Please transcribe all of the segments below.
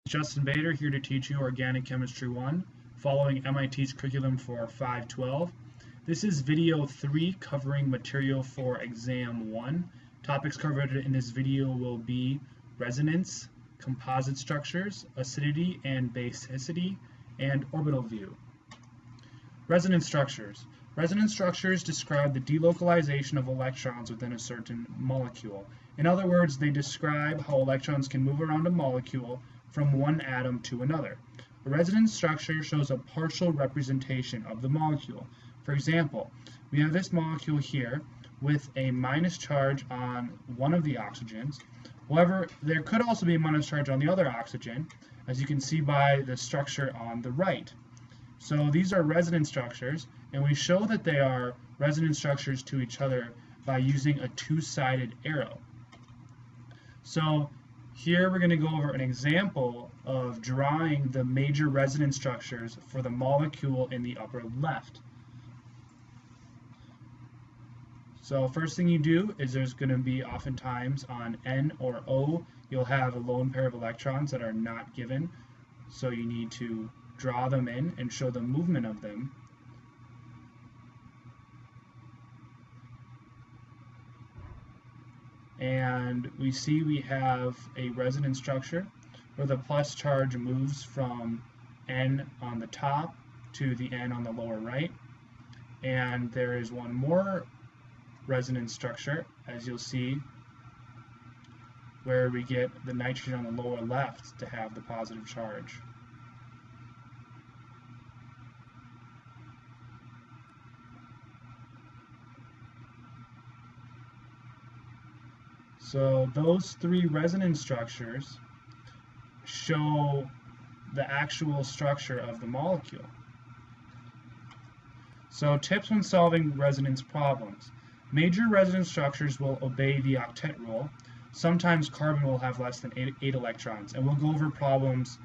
Justin Bader here to teach you Organic Chemistry 1, following MIT's curriculum for 512. This is video 3 covering material for exam 1. Topics covered in this video will be resonance, composite structures, acidity and basicity, and orbital view. Resonance structures. Resonance structures describe the delocalization of electrons within a certain molecule. In other words, they describe how electrons can move around a molecule from one atom to another. A resonance structure shows a partial representation of the molecule. For example, we have this molecule here with a minus charge on one of the oxygens. However, there could also be a minus charge on the other oxygen, as you can see by the structure on the right. So these are resonance structures, and we show that they are resonance structures to each other by using a two-sided arrow. So here we're going to go over an example of drawing the major resonance structures for the molecule in the upper left. So first thing you do is there's going to be oftentimes on N or O, you'll have a lone pair of electrons that are not given. So you need to draw them in and show the movement of them. And we see we have a resonance structure where the plus charge moves from N on the top to the N on the lower right. And there is one more resonance structure, as you'll see, where we get the nitrogen on the lower left to have the positive charge. So those three resonance structures show the actual structure of the molecule. So tips when solving resonance problems. Major resonance structures will obey the octet rule. Sometimes carbon will have less than 8 electrons, and we'll go over problems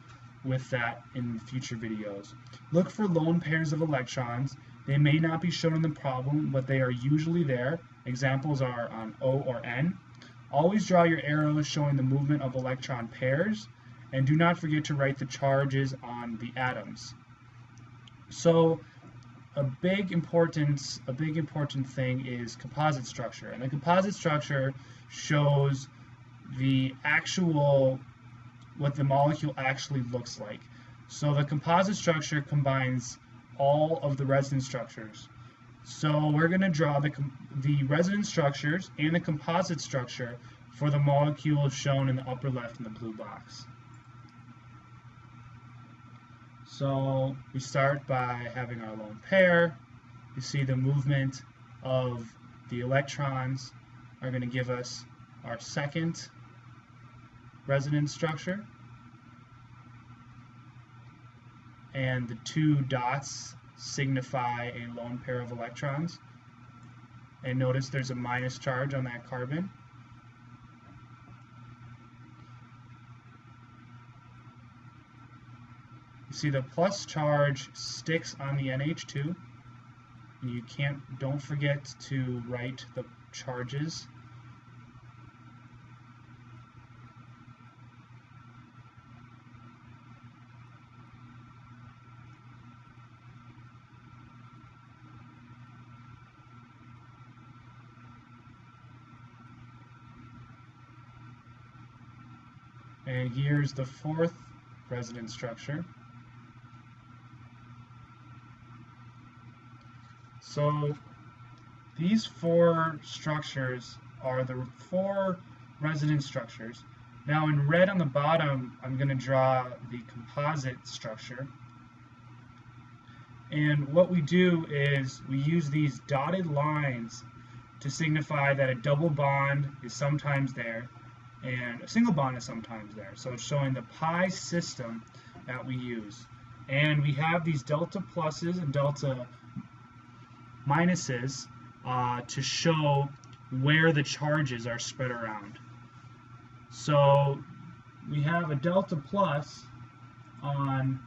with that in future videos. Look for lone pairs of electrons. They may not be shown in the problem, but they are usually there. Examples are on O or N. Always draw your arrows showing the movement of electron pairs, and do not forget to write the charges on the atoms. So a big important thing is composite structure, and the composite structure shows the actual what the molecule actually looks like. So the composite structure combines all of the resonance structures. So we're going to draw the resonance structures and the composite structure for the molecule shown in the upper left in the blue box. So we start by having our lone pair. You see the movement of the electrons are going to give us our second resonance structure. And the two dots signify a lone pair of electrons. And notice there's a minus charge on that carbon. You see the plus charge sticks on the NH2. And don't forget to write the charges. And here's the fourth resonance structure. So these four structures are the four resonance structures. Now in red on the bottom, I'm going to draw the composite structure. And what we do is we use these dotted lines to signify that a double bond is sometimes there and a single bond is sometimes there. So it's showing the pi system that we use. And we have these delta pluses and delta minuses to show where the charges are spread around. So we have a delta plus on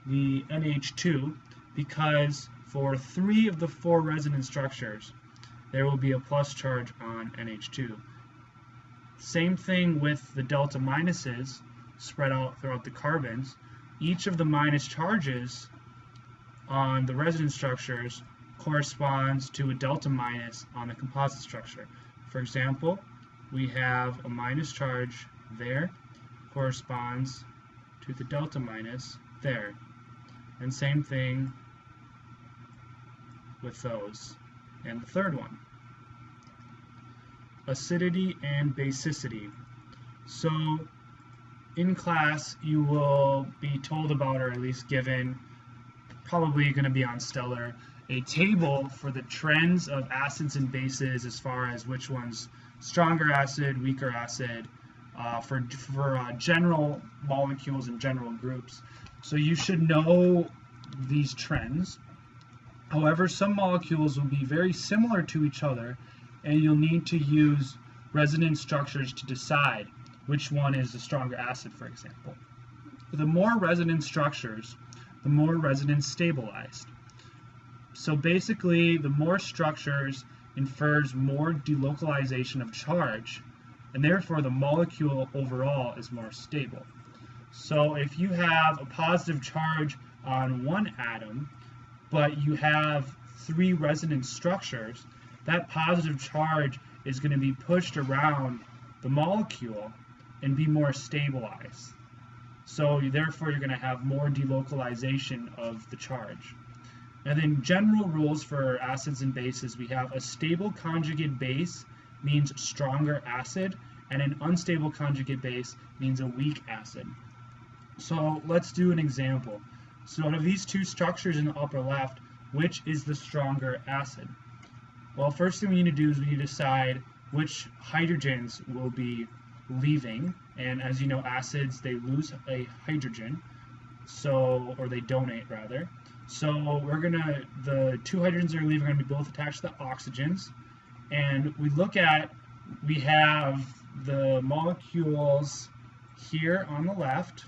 the NH2 because for 3 of the 4 resonance structures there will be a plus charge on NH2. Same thing with the delta minuses. spread out throughout the carbons, each of the minus charges on the resonance structures corresponds to a delta minus on the composite structure. For example, we have a minus charge there, corresponds to the delta minus there. And same thing with those. And the third one, acidity and basicity. So in class you will be told about, or at least given, probably going to be on Stellar, a table for the trends of acids and bases as far as which one's stronger acid, weaker acid, for general molecules and general groups. So you should know these trends. However, some molecules will be very similar to each other, and you'll need to use resonance structures to decide which one is the stronger acid, for example. The more resonance structures, the more resonance stabilized. So basically, the more structures infers more delocalization of charge, and therefore the molecule overall is more stable. So if you have a positive charge on one atom, but you have 3 resonance structures, that positive charge is going to be pushed around the molecule and be more stabilized. So therefore you're going to have more delocalization of the charge. And then general rules for acids and bases, we have a stable conjugate base means stronger acid, and an unstable conjugate base means a weak acid. So let's do an example. So out of these 2 structures in the upper left, which is the stronger acid? Well, first thing we need to do is we need to decide which hydrogens will be leaving. And as you know, acids, they lose a hydrogen, or they donate rather. So the 2 hydrogens that are leaving are going to be both attached to the oxygens. And we have the molecules here on the left,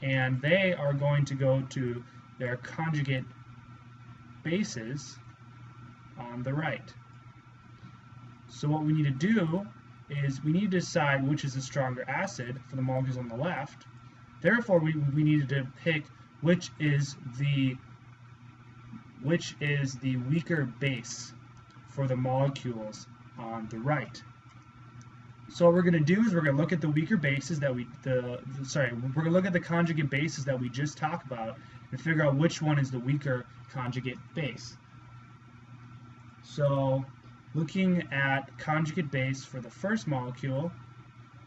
and they are going to go to their conjugate bases on the right. So what we need to do is we need to decide which is the stronger acid for the molecules on the left. Therefore, we needed to pick which is the weaker base for the molecules on the right. So what we're going to do is we're going to look at the weaker bases that we're going to look at the conjugate bases that we just talked about and figure out which one is the weaker conjugate base. So looking at conjugate base for the first molecule,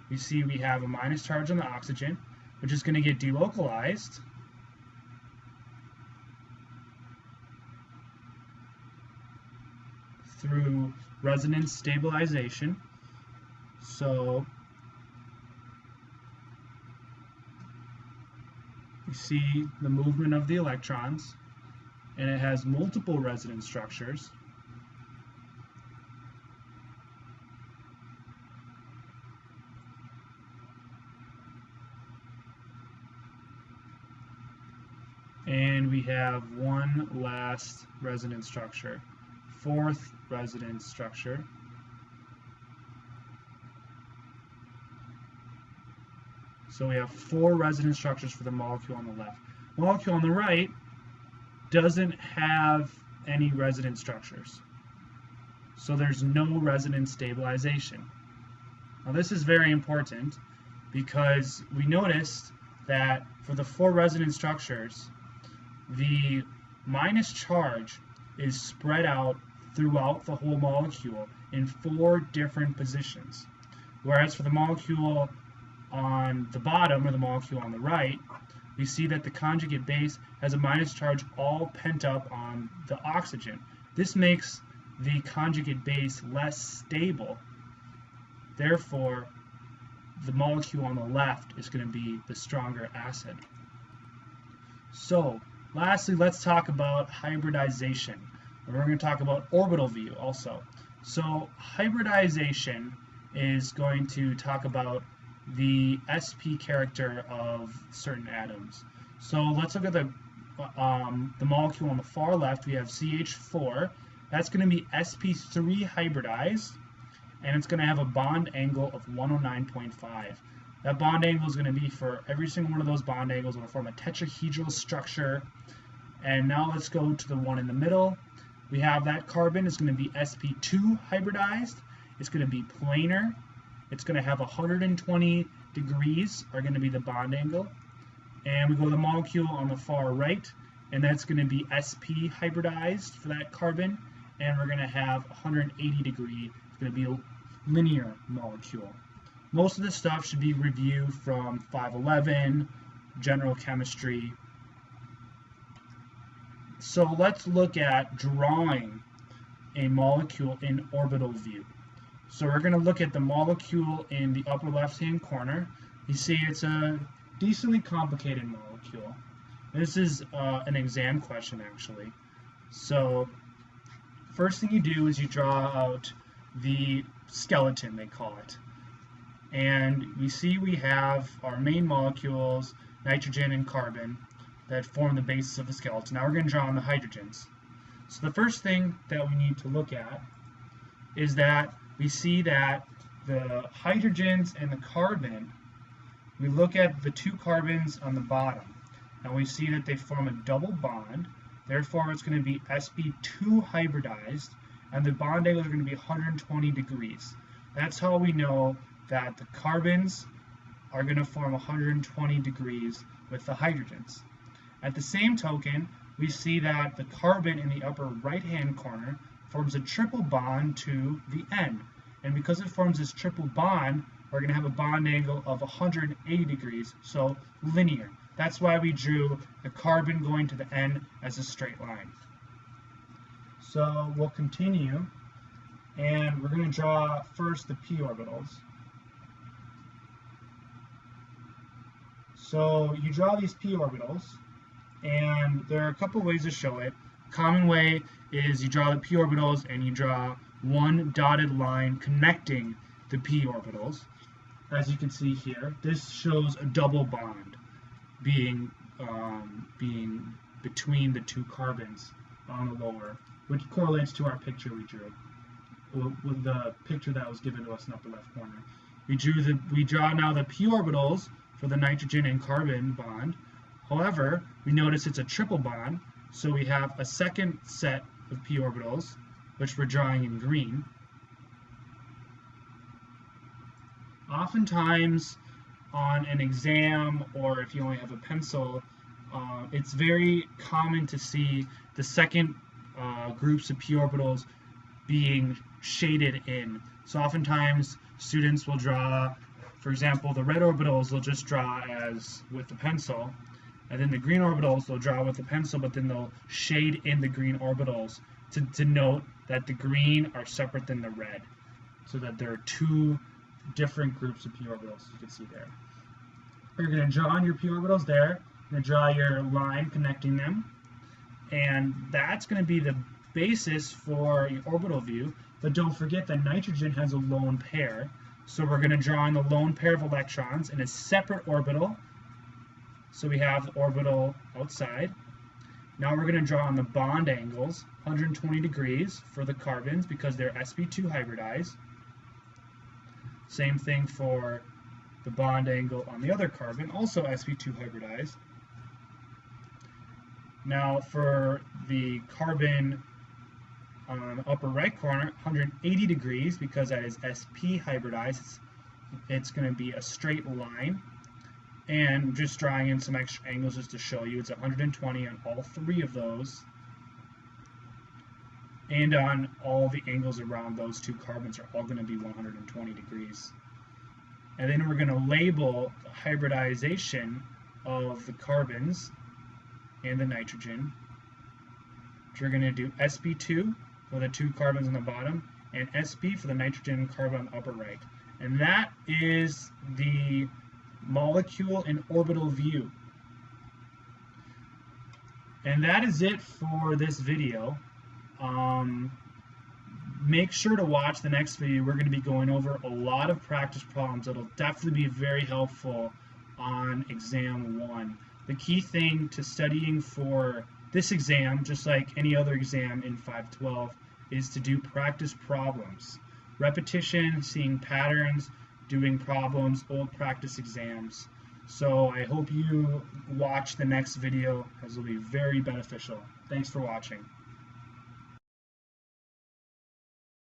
we see we have a minus charge on the oxygen, which is going to get delocalized through resonance stabilization. So you see the movement of the electrons, and it has multiple resonance structures. And we have one last resonance structure, 4th resonance structure. So we have 4 resonance structures for the molecule on the left. The molecule on the right doesn't have any resonance structures. So there's no resonance stabilization. Now this is very important because we noticed that for the 4 resonance structures, the minus charge is spread out throughout the whole molecule in 4 different positions. Whereas for the molecule on the bottom, or the molecule on the right, we see that the conjugate base has a minus charge all pent up on the oxygen. This makes the conjugate base less stable. Therefore, the molecule on the left is going to be the stronger acid. So, lastly, let's talk about hybridization. We're going to talk about orbital view also. So, hybridization is going to talk about the sp character of certain atoms. So let's look at the molecule on the far left. We have CH4. That's going to be sp3 hybridized, and it's going to have a bond angle of 109.5. That bond angle is going to be for every single one of those bond angles. It will form a tetrahedral structure. And now let's go to the one in the middle. We have that carbon is going to be sp2 hybridized. It's going to be planar. It's going to have 120 degrees are going to be the bond angle. And we go to the molecule on the far right, and that's going to be sp hybridized for that carbon. And we're going to have 180 degree. It's going to be a linear molecule. Most of this stuff should be reviewed from 511, general chemistry. So let's look at drawing a molecule in orbital view. So we're going to look at the molecule in the upper left-hand corner. You see it's a decently complicated molecule. This is an exam question, actually. So first thing you do is you draw out the skeleton, they call it. And we see we have our main molecules, nitrogen and carbon, that form the basis of the skeleton. Now we're going to draw on the hydrogens. So the first thing that we need to look at is that we see that the hydrogens and the carbon, we look at the two carbons on the bottom, and we see that they form a double bond. Therefore, it's going to be sp2 hybridized, and the bond angle is going to be 120 degrees. That's how we know that the carbons are going to form 120 degrees with the hydrogens. At the same token, we see that the carbon in the upper right-hand corner forms a triple bond to the end. And because it forms this triple bond, we're going to have a bond angle of 180 degrees, so linear. That's why we drew the carbon going to the end as a straight line. So we'll continue, and we're going to draw first the p orbitals. So you draw these p orbitals, and there are a couple ways to show it. Common way is you draw the p orbitals and you draw one dotted line connecting the p orbitals. As you can see here, this shows a double bond being between the two carbons on the lower, which correlates to our picture we drew, with the picture that was given to us in the upper left corner. We draw now the p orbitals for the nitrogen and carbon bond. However, we notice it's a triple bond, so we have a second set of p orbitals, which we're drawing in green. Oftentimes on an exam, or if you only have a pencil, it's very common to see the second groups of p orbitals being shaded in. So oftentimes students will draw, for example, the red orbitals they'll just draw as with the pencil, and then the green orbitals they'll draw with the pencil, but then they'll shade in the green orbitals to denote that the green are separate than the red, so that there are two different groups of p orbitals, as you can see there. You're going to draw on your p orbitals there, you're going to draw your line connecting them, and that's going to be the basis for your orbital view. But don't forget that nitrogen has a lone pair, so we're going to draw in the lone pair of electrons in a separate orbital. So we have the orbital outside. Now we're going to draw on the bond angles, 120 degrees for the carbons because they're sp2 hybridized. Same thing for the bond angle on the other carbon, also sp2 hybridized. Now for the carbon on the upper right corner, 180 degrees because that is sp hybridized. It's going to be a straight line. And just drawing in some extra angles just to show you, it's 120 on all three of those. And on all the angles around those two carbons are all going to be 120 degrees. And then we're going to label the hybridization of the carbons and the nitrogen. We're going to do sp2 for the two carbons on the bottom, and sp for the nitrogen and carbon on the upper right. And that is the molecule in orbital view. And that is it for this video. Make sure to watch the next video. We're going to be going over a lot of practice problems that'll definitely be very helpful on exam 1. The key thing to studying for this exam, just like any other exam in 512, is to do practice problems. repetition, seeing patterns, doing problems, old practice exams. So I hope you watch the next video, as it will be very beneficial. Thanks for watching.